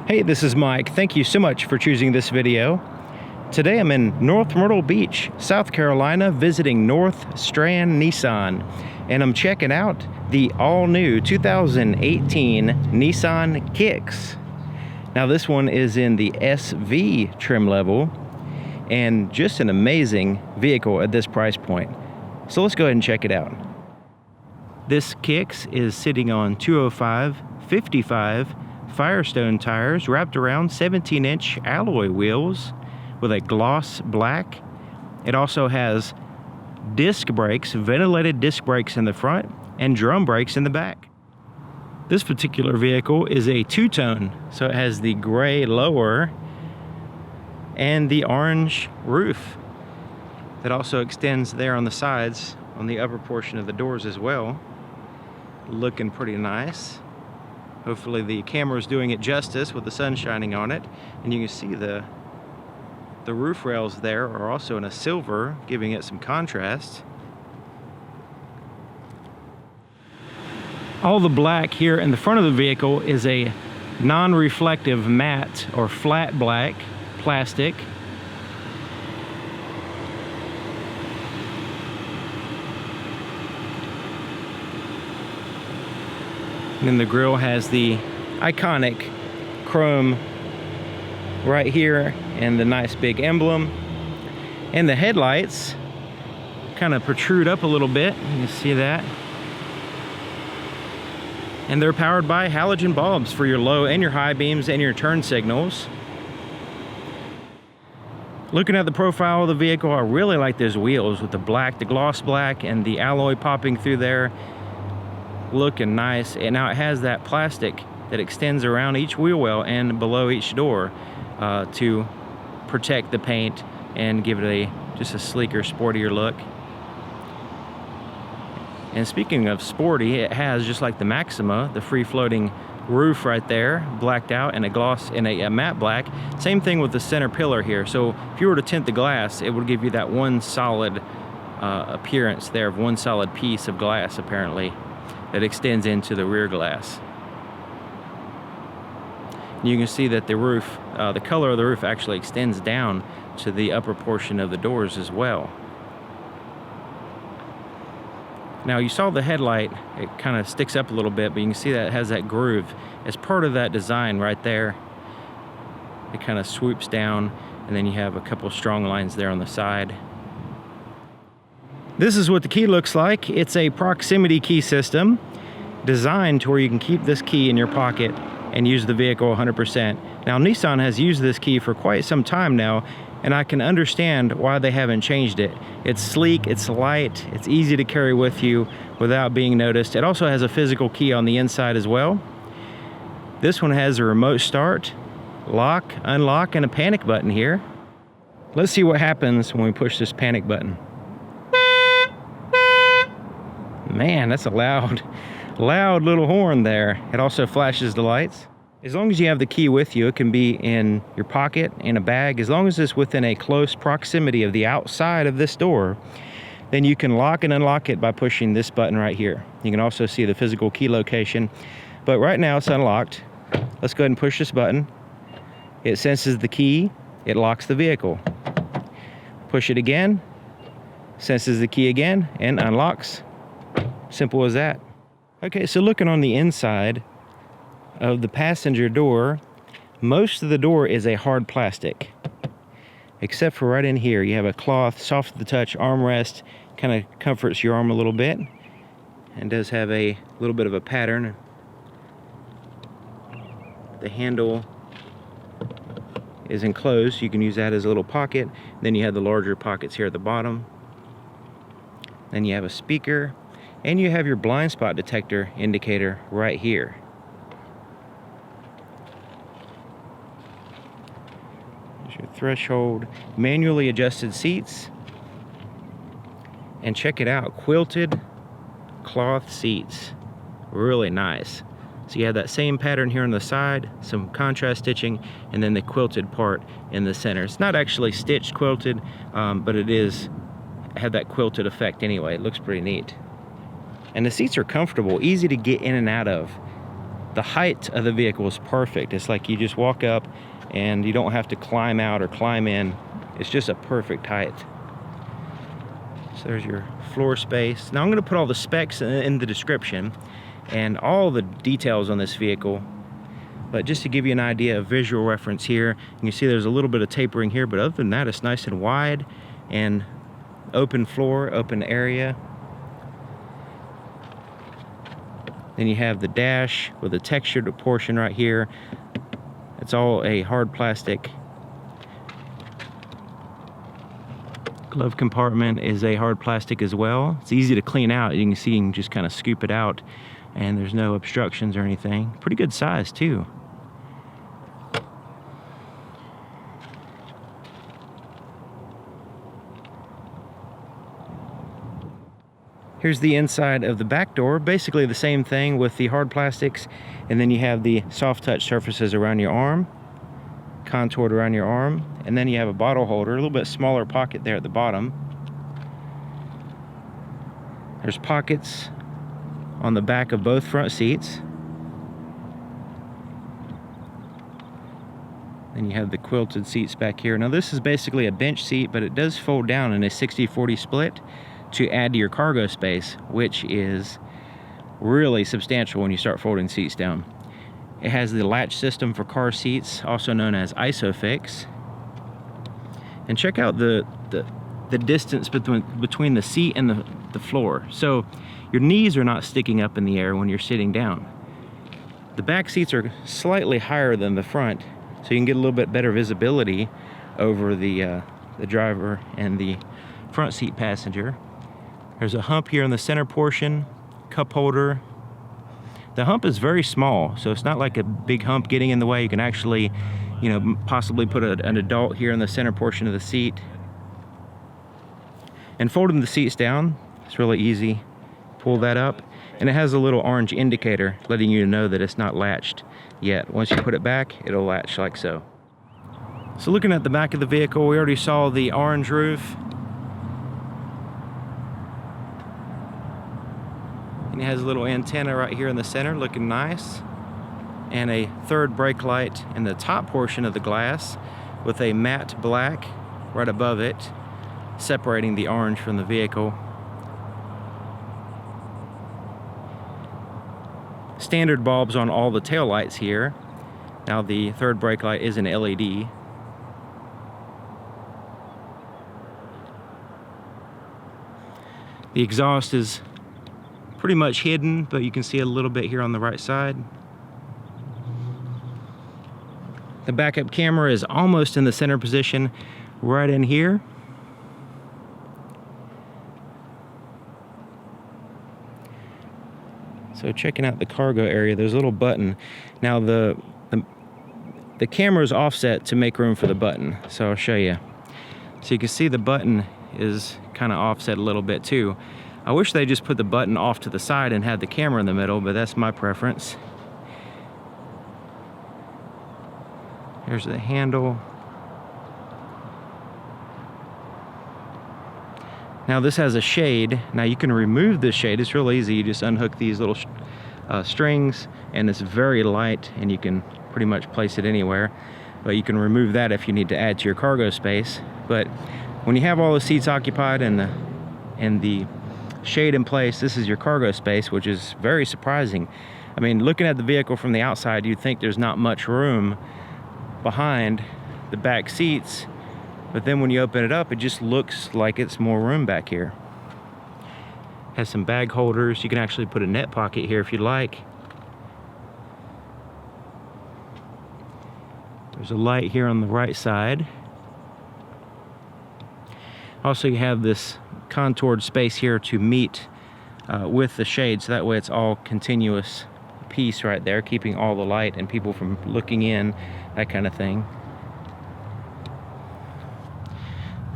Hey, this is Mike. Thank you so much for choosing this video. Today I'm in North Myrtle Beach, South Carolina, visiting North Strand Nissan, and I'm checking out the all-new 2018 Nissan Kicks. Now this one is in the SV trim level, and just an amazing vehicle at this price point. So let's go ahead and check it out. This Kicks is sitting on 205/55 Firestone tires wrapped around 17-inch alloy wheels with a gloss black. It also has disc brakes, ventilated disc brakes in the front and drum brakes in the back. This particular vehicle is a two-tone, so it has the gray lower and the orange roof that also extends there on the sides on the upper portion of the doors as well. Looking pretty nice. Hopefully the camera is doing it justice with the sun shining on it, and you can see the roof rails there are also in a silver, giving it some contrast. All the black here in the front of the vehicle is a non-reflective matte or flat black plastic. And then the grille has the iconic chrome right here and the nice big emblem. And the headlights kind of protrude up a little bit. You can see that. And they're powered by halogen bulbs for your low and your high beams and your turn signals. Looking at the profile of the vehicle, I really like those wheels with the black, the gloss black, and the alloy popping through there. Looking nice. And now it has that plastic that extends around each wheel well and below each door to protect the paint and give it just a sleeker, sportier look. And speaking of sporty, it has, just like the Maxima, the free-floating roof right there, blacked out, and a gloss and a matte black. Same thing with the center pillar here. So if you were to tint the glass, it would give you that one solid appearance there of one solid piece of glass, apparently, that extends into the rear glass. You can see that the roof, the color of the roof actually extends down to the upper portion of the doors as well. Now you saw the headlight, it kind of sticks up a little bit, but you can see that it has that groove as part of that design right there. It kind of swoops down, and then you have a couple strong lines there on the side. This is what the key looks like. It's a proximity key system designed to where you can keep this key in your pocket and use the vehicle 100%. Now Nissan has used this key for quite some time now, and I can understand why they haven't changed it. It's sleek, it's light, it's easy to carry with you without being noticed. It also has a physical key on the inside as well. This one has a remote start, lock, unlock, and a panic button here. Let's see what happens when we push this panic button. Man, that's a loud little horn there. It also flashes the lights. As long as you have the key with you, it can be in your pocket, in a bag. As long as it's within a close proximity of the outside of this door, then you can lock and unlock it by pushing this button right here. You can also see the physical key location, but right now it's unlocked. Let's go ahead and push this button. It senses the key, it locks the vehicle. Push it again, senses the key again, and unlocks. Simple as that. Okay, so looking on the inside of the passenger door, most of the door is a hard plastic, except for right in here. You have a cloth, soft to the touch armrest, kind of comforts your arm a little bit, and does have a little bit of a pattern. The handle is enclosed, you can use that as a little pocket. Then you have the larger pockets here at the bottom. Then you have a speaker, and you have your blind spot detector indicator right here. There's your threshold, manually adjusted seats, and check it out, quilted cloth seats, really nice. So you have that same pattern here on the side, some contrast stitching, and then the quilted part in the center. It's not actually stitched quilted, but it is have that quilted effect anyway. It looks pretty neat. And the seats are comfortable, easy to get in and out of. The height of the vehicle is perfect. It's like you just walk up and you don't have to climb out or climb in. It's just a perfect height. So there's your floor space. Now I'm going to put all the specs in the description and all the details on this vehicle. But just to give you an idea of visual reference here, you can see there's a little bit of tapering here, but other than that, it's nice and wide and open floor, open area. Then you have the dash with a textured portion right here. It's all a hard plastic. Glove compartment is a hard plastic as well. It's easy to clean out. You can see you can just kind of scoop it out and there's no obstructions or anything. Pretty good size too. Here's the inside of the back door. Basically the same thing with the hard plastics, and then you have the soft touch surfaces around your arm, contoured around your arm, and then you have a bottle holder, a little bit smaller pocket there at the bottom. There's pockets on the back of both front seats. Then you have the quilted seats back here. Now this is basically a bench seat, but it does fold down in a 60-40 split to add to your cargo space, which is really substantial when you start folding seats down. It has the latch system for car seats, also known as ISOFIX. And check out the distance between the seat and the floor. So your knees are not sticking up in the air when you're sitting down. The back seats are slightly higher than the front, so you can get a little bit better visibility over the driver and the front seat passenger. There's a hump here in the center portion, cup holder. The hump is very small, so it's not like a big hump getting in the way. You can actually, you know, possibly put an adult here in the center portion of the seat. And folding the seats down, it's really easy. Pull that up, and it has a little orange indicator letting you know that it's not latched yet. Once you put it back, it'll latch like so. So looking at the back of the vehicle, we already saw the orange roof. And it has a little antenna right here in the center, looking nice. And a third brake light in the top portion of the glass with a matte black right above it, separating the orange from the vehicle. Standard bulbs on all the tail lights here. Now the third brake light is an LED. The exhaust is pretty much hidden, but you can see a little bit here on the right side. The backup camera is almost in the center position, right in here. So checking out the cargo area, there's a little button. Now the camera is offset to make room for the button, so I'll show you. So you can see the button is kind of offset a little bit too. I wish they just put the button off to the side and had the camera in the middle, but that's my preference. Here's the handle. Now this has a shade. Now you can remove this shade. It's real easy. You just unhook these little strings, and it's very light, and you can pretty much place it anywhere. But you can remove that if you need to add to your cargo space. But when you have all the seats occupied and the shade in place, this is your cargo space, which is very surprising. I mean, looking at the vehicle from the outside, you'd think there's not much room behind the back seats, but then when you open it up, it just looks like it's more room back here. Has some bag holders. You can actually put a net pocket here if you'd like. There's a light here on the right side. Also, you have this contoured space here to meet with the shade, so that way it's all continuous piece right there, keeping all the light and people from looking in, that kind of thing.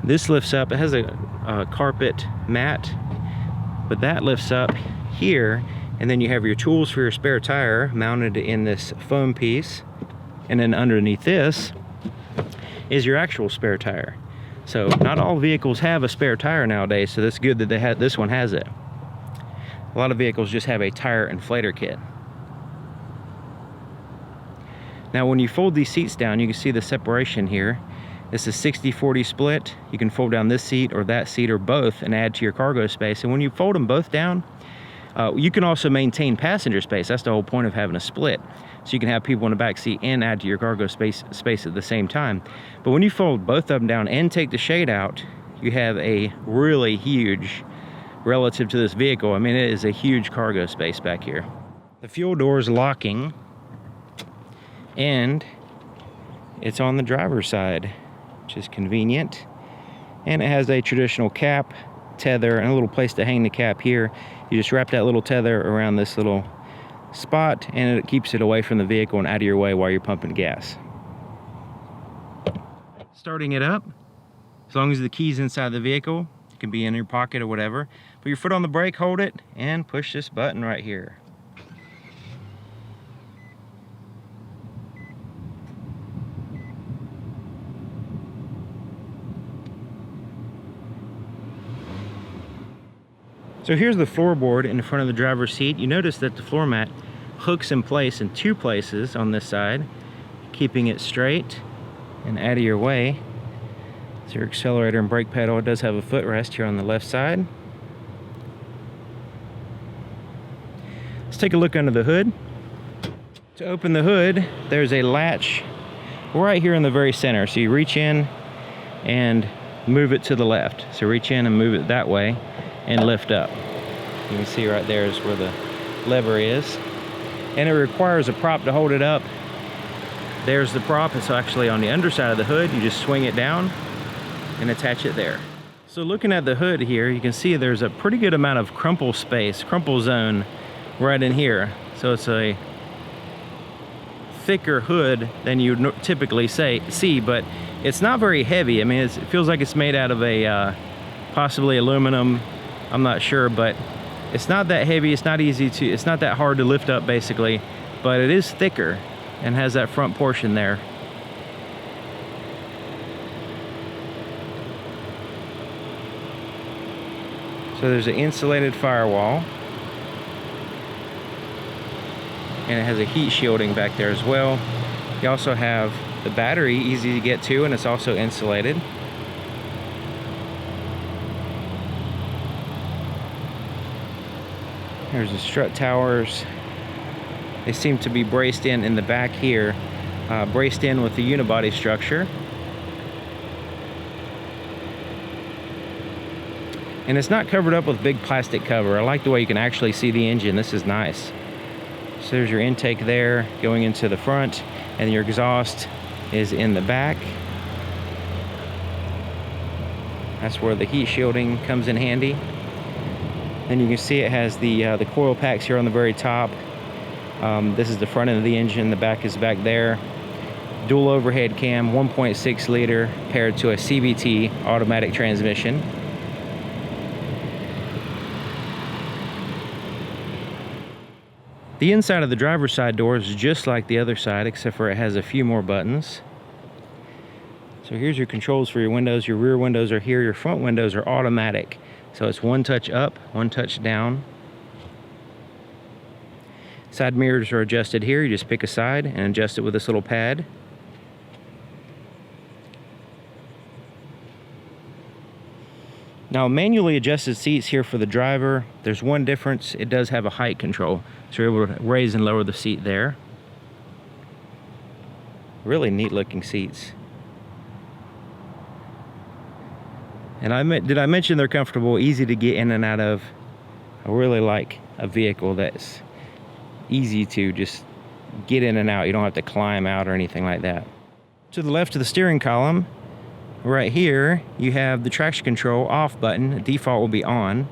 This lifts up. It has a carpet mat, but that lifts up here, and then you have your tools for your spare tire mounted in this foam piece, and then underneath this is your actual spare tire. So not all vehicles have a spare tire nowadays, so that's good that this one has it. A lot of vehicles just have a tire inflator kit. Now when you fold these seats down, you can see the separation here. It's a 60-40 split. You can fold down this seat or that seat or both and add to your cargo space. And when you fold them both down, you can also maintain passenger space. That's the whole point of having a split. So you can have people in the back seat and add to your cargo space at the same time. But when you fold both of them down and take the shade out, you have a really huge, relative to this vehicle, I mean, it is a huge cargo space back here. The fuel door is locking, and it's on the driver's side, which is convenient. And it has a traditional cap, tether, and a little place to hang the cap here. You just wrap that little tether around this little spot, and it keeps it away from the vehicle and out of your way while you're pumping gas. Starting it up, as long as the key's inside the vehicle, it can be in your pocket or whatever. Put your foot on the brake, hold it, and push this button right here. So here's the floorboard in front of the driver's seat. You notice that the floor mat hooks in place in 2 places on this side, keeping it straight and out of your way. So your accelerator and brake pedal, it does have a footrest here on the left side. Let's take a look under the hood. To open the hood, there's a latch right here in the very center. So you reach in and move it to the left. So reach in and move it that way and lift up. You can see right there is where the lever is. And it requires a prop to hold it up. There's the prop. It's actually on the underside of the hood. You just swing it down and attach it there. So looking at the hood here, you can see there's a pretty good amount of crumple space, crumple zone right in here. So it's a thicker hood than you typically see, but it's not very heavy. I mean, it feels like it's made out of a possibly aluminum. I'm not sure, but it's not that heavy. It's not that hard to lift up basically, but it is thicker and has that front portion there. So there's an insulated firewall, and it has a heat shielding back there as well. You also have the battery, easy to get to, and it's also insulated. There's the strut towers. They seem to be braced in the back here, braced in with the unibody structure. And it's not covered up with big plastic cover. I like the way you can actually see the engine. This is nice. So there's your intake there going into the front, and your exhaust is in the back. That's where the heat shielding comes in handy. And you can see it has the coil packs here on the very top. This is the front end of the engine, the back is back there. Dual overhead cam, 1.6 liter, paired to a CVT automatic transmission. The inside of the driver's side door is just like the other side, except for it has a few more buttons. So here's your controls for your windows. Your rear windows are here. Your front windows are automatic. So it's one touch up, one touch down. Side mirrors are adjusted here. You just pick a side and adjust it with this little pad. Now, manually adjusted seats here for the driver. There's one difference. It does have a height control. So you're able to raise and lower the seat there. Really neat looking seats. And did I mention they're comfortable, easy to get in and out of? I really like a vehicle that's easy to just get in and out. You don't have to climb out or anything like that. To the left of the steering column, right here, you have the traction control off button. The default will be on.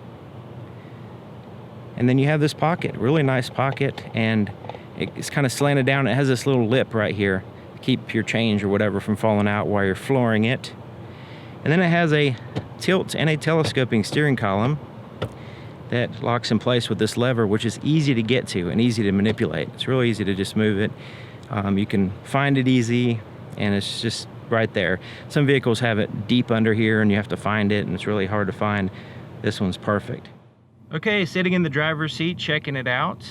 And then you have this pocket, really nice pocket, and it's kind of slanted down. It has this little lip right here to keep your change or whatever from falling out while you're flooring it. And then it has a tilt and a telescoping steering column that locks in place with this lever, which is easy to get to and easy to manipulate. It's really easy to just move it. You can find it easy, and it's just right there. Some vehicles have it deep under here and you have to find it, and it's really hard to find. This one's perfect. Okay, sitting in the driver's seat, checking it out.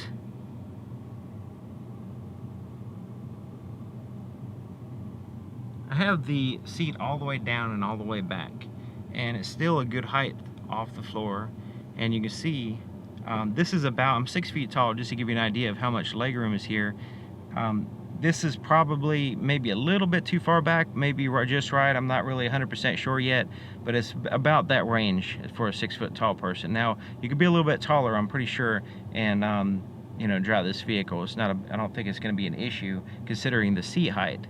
have the seat all the way down and all the way back, and it's still a good height off the floor. And you can see this is about, I'm 6 feet tall, just to give you an idea of how much legroom is here. This is probably maybe a little bit too far back, maybe just right. I'm not really 100% sure yet, but it's about that range for a 6 foot tall person. Now, you could be a little bit taller, I'm pretty sure, and you know, drive this vehicle. It's not I don't think it's going to be an issue considering the seat height.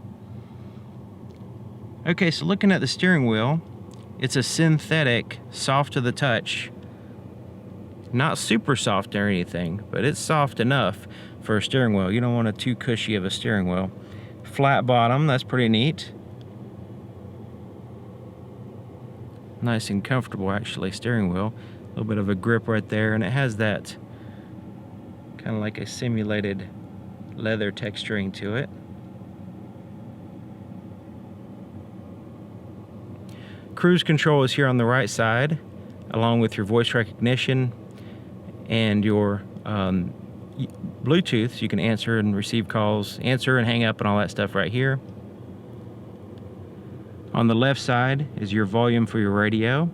Okay, so looking at the steering wheel, it's a synthetic, soft to the touch. Not super soft or anything, but it's soft enough for a steering wheel. You don't want it too cushy of a steering wheel. Flat bottom, that's pretty neat. Nice and comfortable, actually, steering wheel. A little bit of a grip right there, and it has that kind of like a simulated leather texturing to it. Cruise control is here on the right side, along with your voice recognition and your Bluetooth, so you can answer and receive calls, answer and hang up and all that stuff right here. On the left side is your volume for your radio.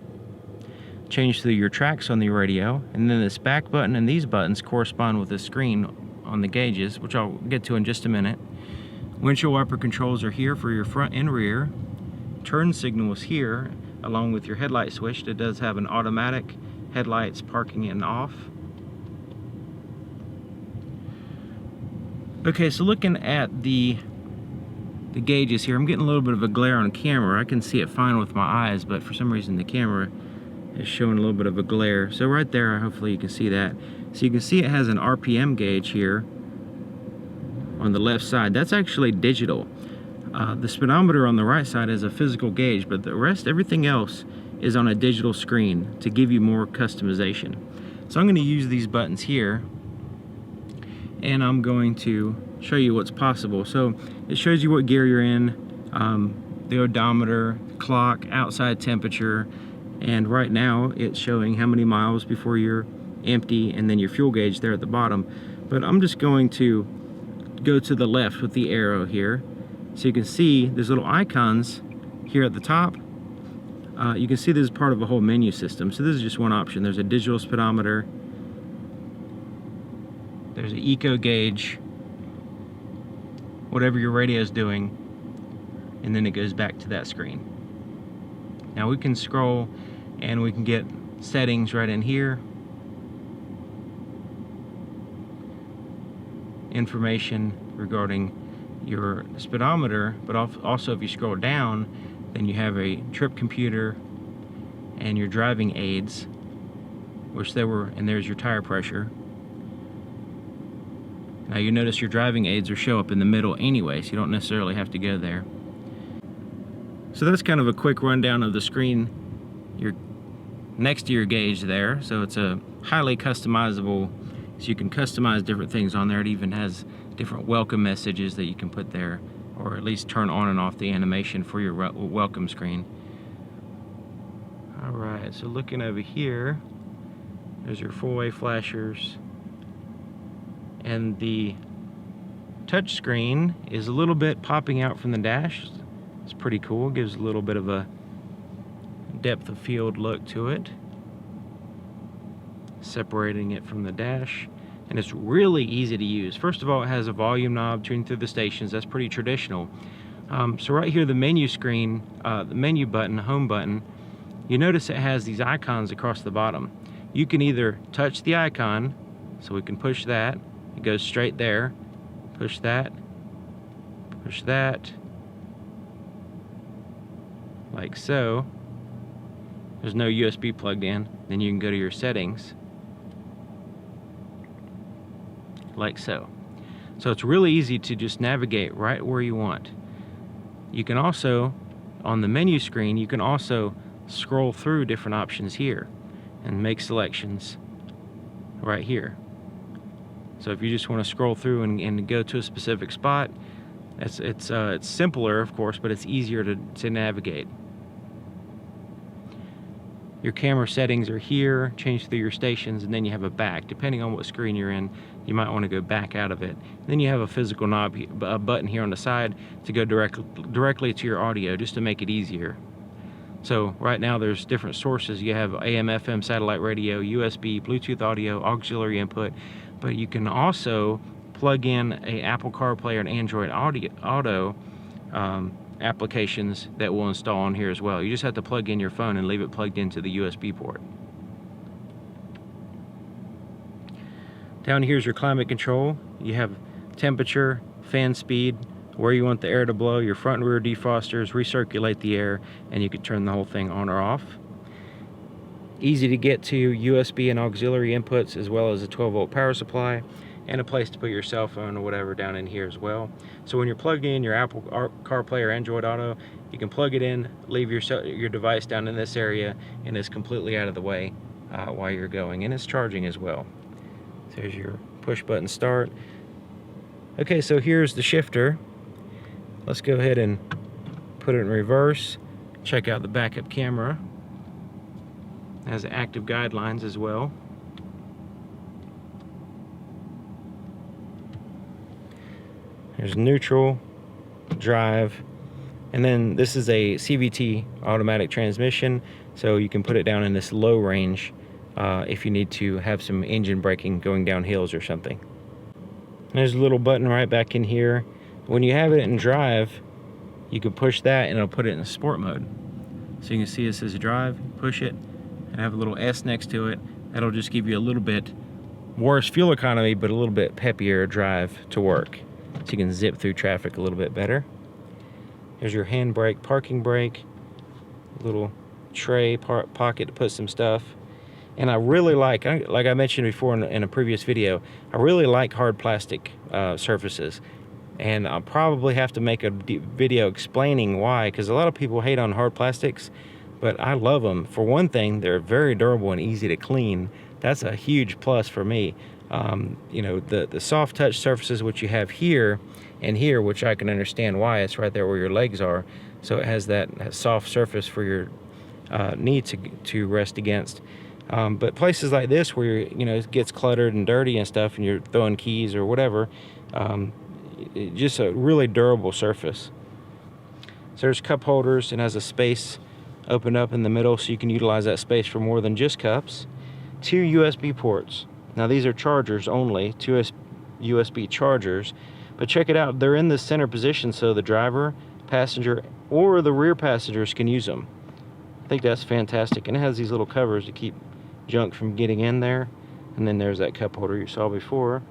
Change through your tracks on the radio, and then this back button and these buttons correspond with the screen on the gauges, which I'll get to in just a minute. Windshield wiper controls are here for your front and rear. Turn signal is here, along with your headlight switch that does have an automatic headlights parking and off. Okay, so looking at the gauges here, I'm getting a little bit of a glare on camera. I can see it fine with my eyes, but for some reason the camera is showing a little bit of a glare. So right there, hopefully you can see that. So you can see it has an RPM gauge here on the left side. That's actually digital. The speedometer on the right side is a physical gauge, but the rest, everything else, is on a digital screen to give you more customization. So I'm going to use these buttons here, and I'm going to show you what's possible. So it shows you what gear you're in, the odometer, clock, outside temperature, and right now it's showing how many miles before you're empty, and then your fuel gauge there at the bottom. But I'm just going to go to the left with the arrow here, so you can see there's little icons here at the top. You can see this is part of a whole menu system. So this is just one option. There's a digital speedometer, there's an eco gauge, whatever your radio is doing, and then it goes back to that screen. Now we can scroll and we can get settings right in here. Information regarding your speedometer, but also if you scroll down, then you have a trip computer and your driving aids, which and there's your tire pressure. Now you notice your driving aids will show up in the middle anyway, so you don't necessarily have to go there. So that's kind of a quick rundown of the screen next to your gauge there. So it's a highly customizable, so you can customize different things on there. It even has different welcome messages that you can put there, or at least turn on and off the animation for your welcome screen. Alright, so looking over here, there's your four-way flashers, and the touch screen is a little bit popping out from the dash. It's pretty cool, gives a little bit of a depth of field look to it, separating it from the dash. And it's really easy to use. First of all, it has a volume knob tuned through the stations. That's pretty traditional. So right here, the menu screen, the menu button, home button, you notice it has these icons across the bottom. You can either touch the icon, so we can push that, it goes straight there, push that, like so. There's no USB plugged in. Then you can go to your settings, like so. So it's really easy to just navigate right where you want. You can also, on the menu screen, you can also scroll through different options here and make selections right here. So if you just want to scroll through and go to a specific spot, it's simpler, of course, but it's easier to navigate. Your camera settings are here, change through your stations, and then you have a back. Depending on what screen you're in, you might want to go back out of it. Then you have a physical knob, a button here on the side to go directly to your audio, just to make it easier. So right now there's different sources. You have AM, FM, satellite radio, USB, Bluetooth audio, auxiliary input, but you can also plug in a Apple CarPlay and Android Auto applications that will install on here as well. You just have to plug in your phone and leave it plugged into the USB port. Down here is your climate control. You have temperature, fan speed, where you want the air to blow, your front and rear defrosters, recirculate the air, and you can turn the whole thing on or off. Easy to get to USB and auxiliary inputs, as well as a 12-volt power supply, and a place to put your cell phone or whatever down in here as well. So when you're plugged in your Apple CarPlay or Android Auto, you can plug it in, leave your device down in this area, and it's completely out of the way while you're going, and it's charging as well. So there's your push button start. Okay, so here's the shifter. Let's go ahead and put it in reverse. Check out the backup camera. It has active guidelines as well. There's neutral, drive, and then this is a CVT automatic transmission, so you can put it down in this low range if you need to have some engine braking going down hills or something. There's a little button right back in here. When you have it in drive, you can push that and it'll put it in sport mode. So you can see it says drive, push it, and have a little S next to it. That'll just give you a little bit worse fuel economy, but a little bit peppier drive to work. So you can zip through traffic a little bit better. There's your handbrake, parking brake, little tray pocket to put some stuff. And I really like I mentioned before in a previous video, I really like hard plastic surfaces. And I'll probably have to make a video explaining why, because a lot of people hate on hard plastics, but I love them. For one thing, they're very durable and easy to clean. That's a huge plus for me. You know, the soft touch surfaces which you have here and here, which I can understand why, it's right there where your legs are, so it has that soft surface for your knee to rest against. But places like this where you know, it gets cluttered and dirty and stuff, and you're throwing keys or whatever, just a really durable surface. So there's cup holders, and has a space opened up in the middle so you can utilize that space for more than just cups. 2 USB ports. Now these are chargers only, 2 USB chargers, but check it out, they're in the center position so the driver, passenger, or the rear passengers can use them. I think that's fantastic, and it has these little covers to keep junk from getting in there. And then there's that cup holder you saw before.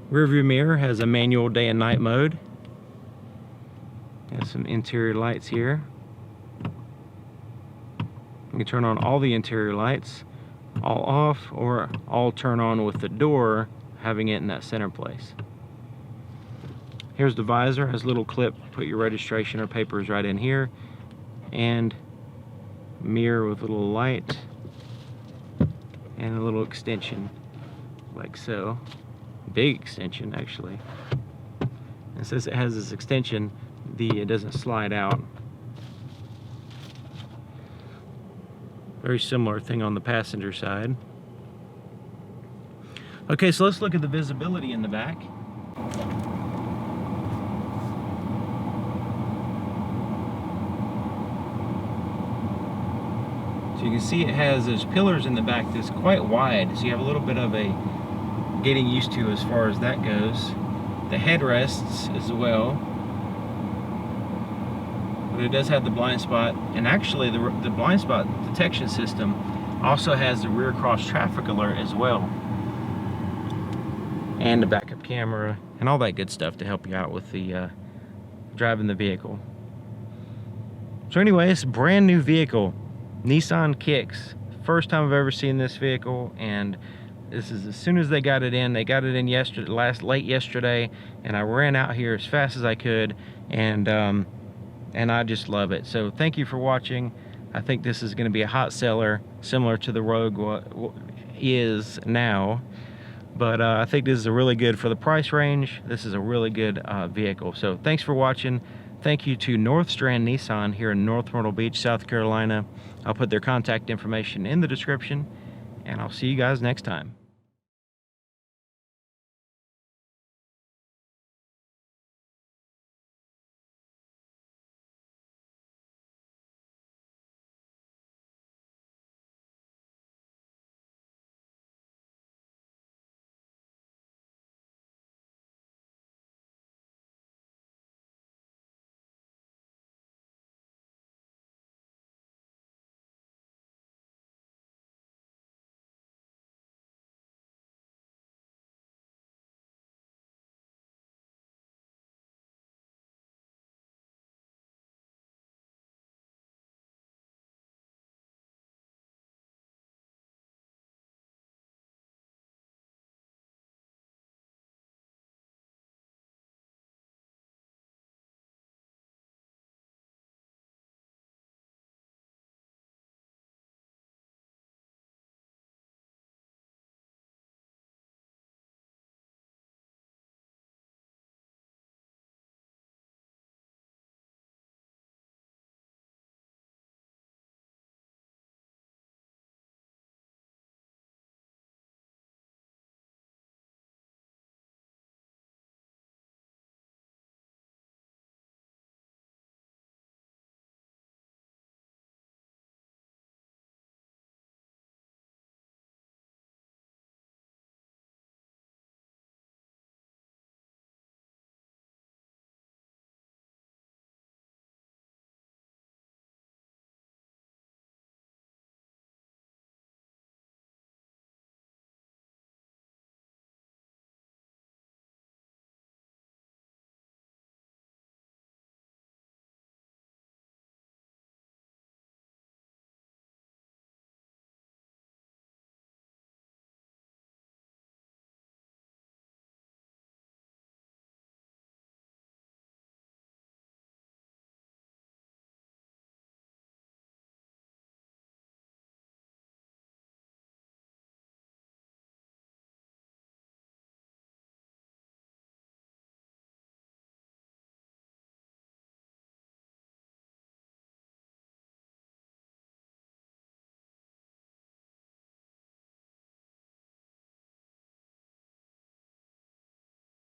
Rear view mirror has a manual day and night mode. Has some interior lights here. You can turn on all the interior lights, all off, or all turn on with the door having it in that center place. Here's the visor, has a little clip, put your registration or papers right in here, and mirror with a little light and a little extension like so. Big extension actually. And since it has this extension, it doesn't slide out. Very similar thing on the passenger side. Okay, so let's look at the visibility in the back. So you can see it has those pillars in the back that's quite wide, so you have a little bit of a getting used to as far as that goes. The headrests as well, but it does have the blind spot, and actually the blind spot detection system also has the rear cross traffic alert as well, and the backup camera and all that good stuff to help you out with the driving the vehicle. So anyway, it's a brand new vehicle, Nissan Kicks. First time I've ever seen this vehicle, and this is as soon as they got it in yesterday, late yesterday, and I ran out here as fast as I could, and I just love it. So thank you for watching. I think this is going to be a hot seller, similar to the Rogue is now, but I think this is a really good, for the price range, this is a really good vehicle. So thanks for watching. Thank you to North Strand Nissan here in North Myrtle Beach, South Carolina. I'll put their contact information in the description. and I'll see you guys next time.